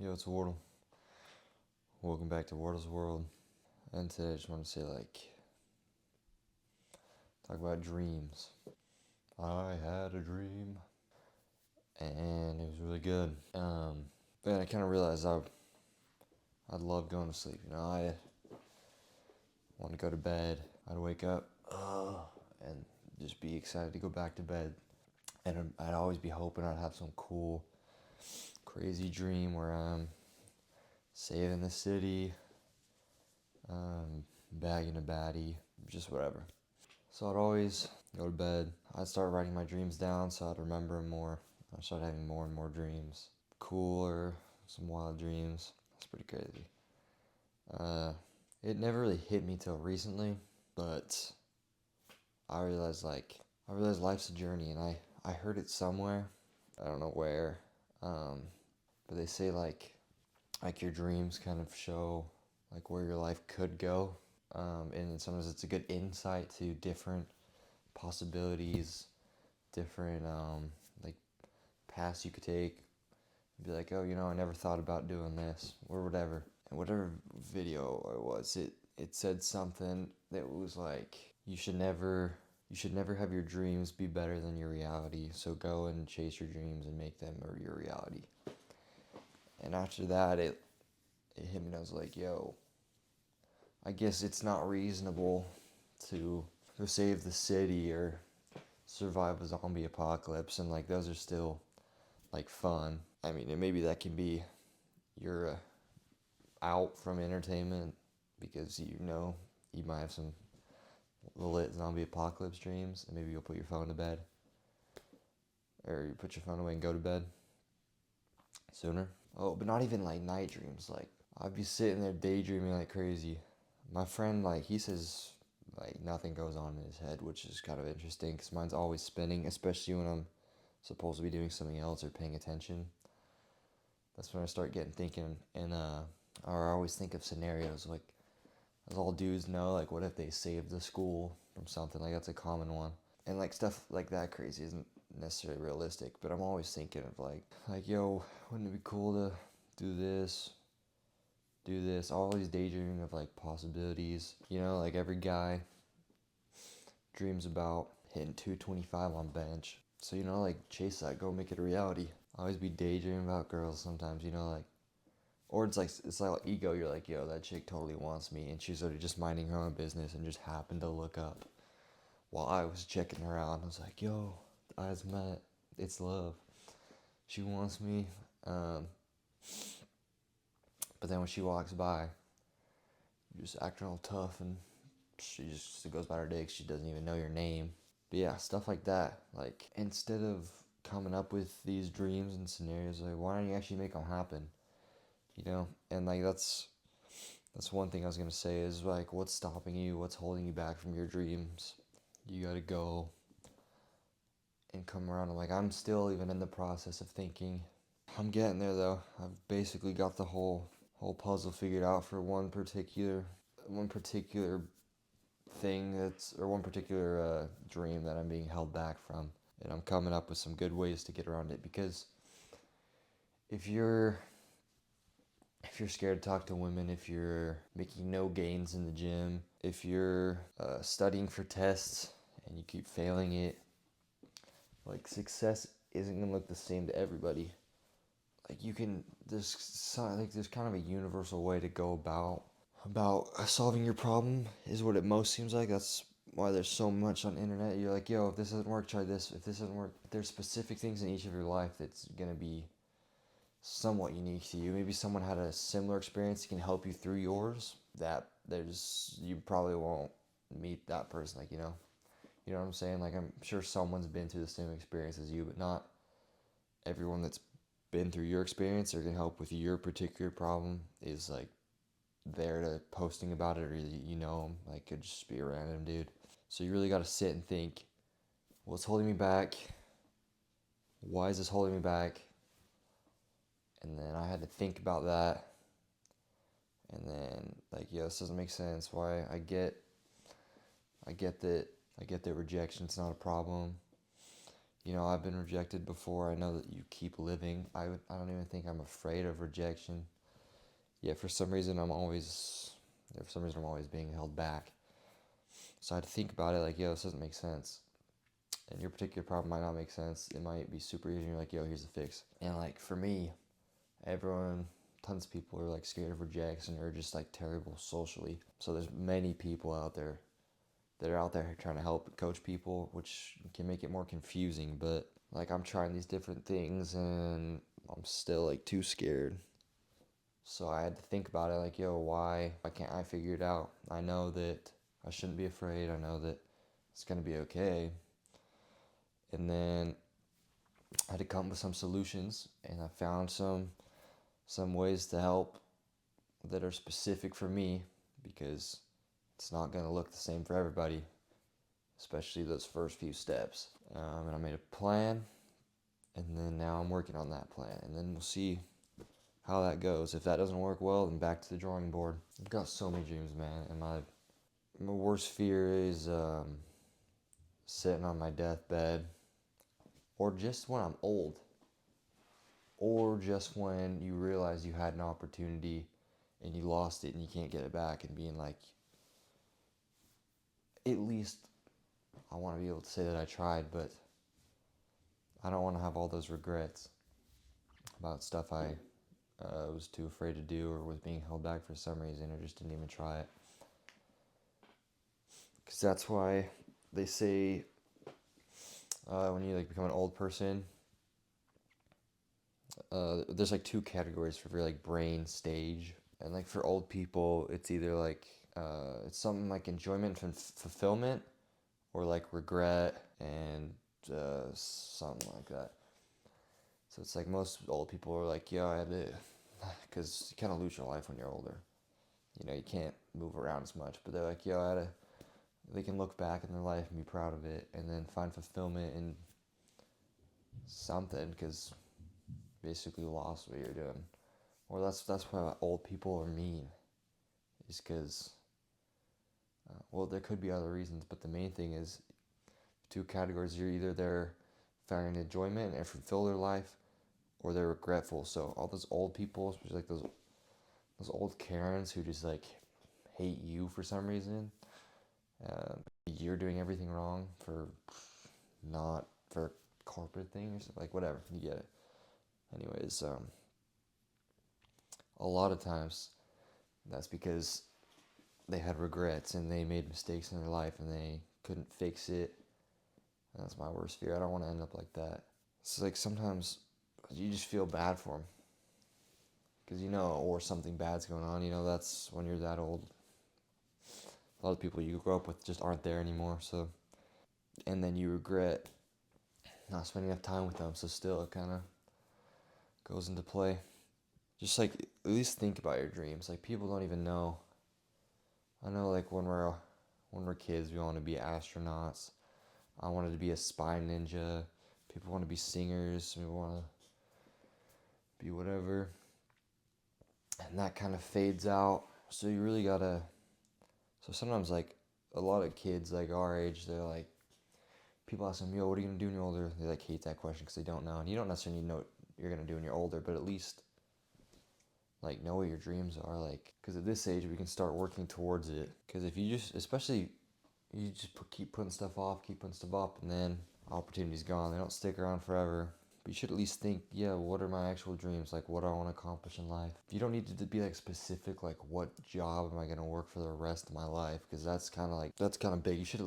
Yo, it's Wardle. Welcome back to Wardle's World. And today I just want to say, talk about dreams. I had a dream, and it was really good. Then I kind of realized I'd love going to sleep. I want to go to bed. I'd wake up, and just be excited to go back to bed. And I'd always be hoping I'd have some cool, crazy dream where I'm saving the city, bagging a baddie, just whatever. So I'd always go to bed. I'd start writing my dreams down so I'd remember them more. I'd start having more and more dreams. Cooler, some wild dreams. It's pretty crazy. It never really hit me till recently, but I realized life's a journey, and I heard it somewhere. I don't know where, but they say like your dreams kind of show like where your life could go, and sometimes it's a good insight to different possibilities, different like paths you could take. Be like, oh, I never thought about doing this or whatever. And whatever video it was, it said something that was like, you should never have your dreams be better than your reality. So go and chase your dreams and make them or your reality. And after that, it hit me, and I was like, yo, I guess it's not reasonable to save the city or survive a zombie apocalypse, and like those are still like fun. I mean, and maybe that can be your out from entertainment because you might have some lit zombie apocalypse dreams, and maybe you'll put your phone to bed, or you put your phone away and go to bed sooner. Oh, but not even like night dreams. Like I'd be sitting there daydreaming like crazy. My friend, like, he says like nothing goes on in his head, which is kind of interesting because mine's always spinning, especially when I'm supposed to be doing something else or paying attention. That's when I start getting thinking, and or I always think of scenarios like, as all dudes know, like what if they saved the school from something? Like that's a common one, and like stuff like that crazy isn't necessarily realistic, but I'm always thinking of like yo, wouldn't it be cool to do this, do this? Always daydreaming of like possibilities. Like every guy dreams about hitting 225 on bench. So like chase that, go make it a reality. I always be daydreaming about girls sometimes. Or it's like ego. You're like, yo, that chick totally wants me, and she's already just minding her own business and just happened to look up while I was checking her out. I was like, yo, eyes met. It's love. She wants me. But then when she walks by, you're just acting all tough, and she just goes by her day 'cause she doesn't even know your name. But yeah, stuff like that. Like, instead of coming up with these dreams and scenarios, like, why don't you actually make them happen? And like that's one thing I was gonna say is like, what's stopping you? What's holding you back from your dreams? You gotta go and come around. I'm still even in the process of thinking. I'm getting there though. I've basically got the whole puzzle figured out for one particular thing or one particular dream that I'm being held back from, and I'm coming up with some good ways to get around it. Because if you're scared to talk to women, if you're making no gains in the gym, if you're studying for tests and you keep failing it, like success isn't gonna look the same to everybody. Like there's kind of a universal way to go about solving your problem, is what it most seems like. That's why there's so much on the internet. You're like, yo, if this doesn't work, try this. If this doesn't work, there's specific things in each of your life that's gonna be somewhat unique to you. Maybe someone had a similar experience that can help you through yours. You probably won't meet that person. You know what I'm saying? Like, I'm sure someone's been through the same experience as you, but not everyone that's been through your experience or can help with your particular problem is like there to posting about it, or like, could just be a random dude. So you really got to sit and think, what's holding me back? Why is this holding me back? And then I had to think about that, and then like, yeah, this doesn't make sense. Why? I get that rejection's not a problem. I've been rejected before. I know that you keep living. I don't even think I'm afraid of rejection. Yet for some reason I'm always being held back. So I had to think about it like, yo, this doesn't make sense. And your particular problem might not make sense. It might be super easy and you're like, yo, here's the fix. And like for me, tons of people are like scared of rejection or just like terrible socially. So there's many people out there that are out there trying to help coach people, which can make it more confusing. But like I'm trying these different things and I'm still like too scared. So I had to think about it like, yo, why can't I figure it out? I know that I shouldn't be afraid. I know that it's gonna be okay. And then I had to come up with some solutions, and I found some ways to help that are specific for me because it's not gonna look the same for everybody, especially those first few steps. And I made a plan, and then now I'm working on that plan, and then we'll see how that goes. If that doesn't work well, then back to the drawing board. I've got so many dreams, man, and my worst fear is sitting on my deathbed, or just when I'm old, or just when you realize you had an opportunity and you lost it and you can't get it back, and being like, at least I want to be able to say that I tried, but I don't want to have all those regrets about stuff I was too afraid to do or was being held back for some reason or just didn't even try it. Because that's why they say when you like become an old person, there's like two categories for your like brain stage, and like for old people, it's either like it's something like enjoyment and fulfillment, or like regret and something like that. So it's like most old people are like, yeah, I had to, because you kind of lose your life when you're older. You can't move around as much, but they're like, yeah, they can look back in their life and be proud of it, and then find fulfillment in something, because basically lost what you're doing. Or that's why old people are mean, is because, well, there could be other reasons, but the main thing is two categories. You're either they're finding enjoyment and fulfill their life, or they're regretful. So all those old people, especially like those old Karens who just like hate you for some reason. You're doing everything wrong for not for corporate things, like whatever, you get it. Anyways, a lot of times that's because they had regrets and they made mistakes in their life and they couldn't fix it. And that's my worst fear. I don't want to end up like that. It's like sometimes you just feel bad for them because or something bad's going on. That's when you're that old. A lot of people you grew up with just aren't there anymore. So, and then you regret not spending enough time with them. So still, it kind of goes into play. Just like at least think about your dreams. Like people don't even know. I know, like when we're kids, we want to be astronauts. I wanted to be a spy ninja. People want to be singers. We want to be whatever. And that kind of fades out. So you really gotta. So sometimes, like a lot of kids, like our age, they're like, people ask them, "Yo, what are you gonna do when you're older?" They like hate that question because they don't know, and you don't necessarily know what you're gonna do when you're older, but at least like know what your dreams are, like, because at this age we can start working towards it. Because if you just, especially, you just keep putting stuff off, and then opportunity's gone. They don't stick around forever. But you should at least think, yeah, what are my actual dreams? Like, what do I want to accomplish in life? You don't need to be like specific, like what job am I gonna work for the rest of my life? Because that's kind of big. You should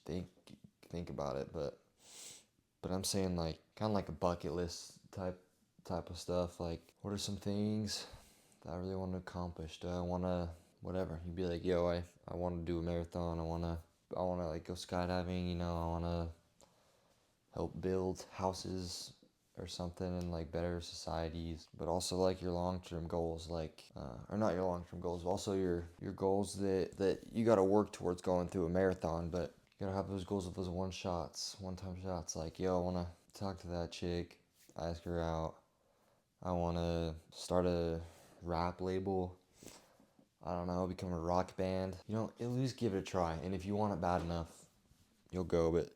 think about it. But I'm saying like kind of like a bucket list type of stuff. Like, what are some things that I really want to accomplish? Do I want to whatever? You'd be like, yo, I want to do a marathon. I want to like go skydiving. I want to help build houses or something in like better societies. But also like your long-term goals, like or not your long-term goals, but also your goals that you got to work towards going through a marathon. But you gotta have those goals with those one-time shots. Like, yo, I want to talk to that chick, ask her out. I want to start a rap label. I don't know, become a rock band. At least give it a try. And if you want it bad enough, you'll go. But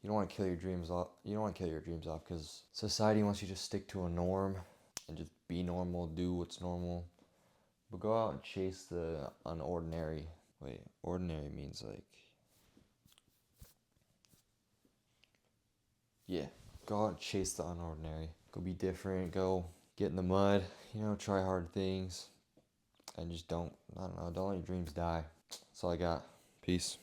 you don't want to kill your dreams off. You don't want to kill your dreams off because society wants you to stick to a norm and just be normal, do what's normal. But go out and chase the unordinary. Wait, ordinary means like, yeah, go out and chase the unordinary. Go be different. Go get in the mud. Try hard things. And just don't let your dreams die. That's all I got. Peace.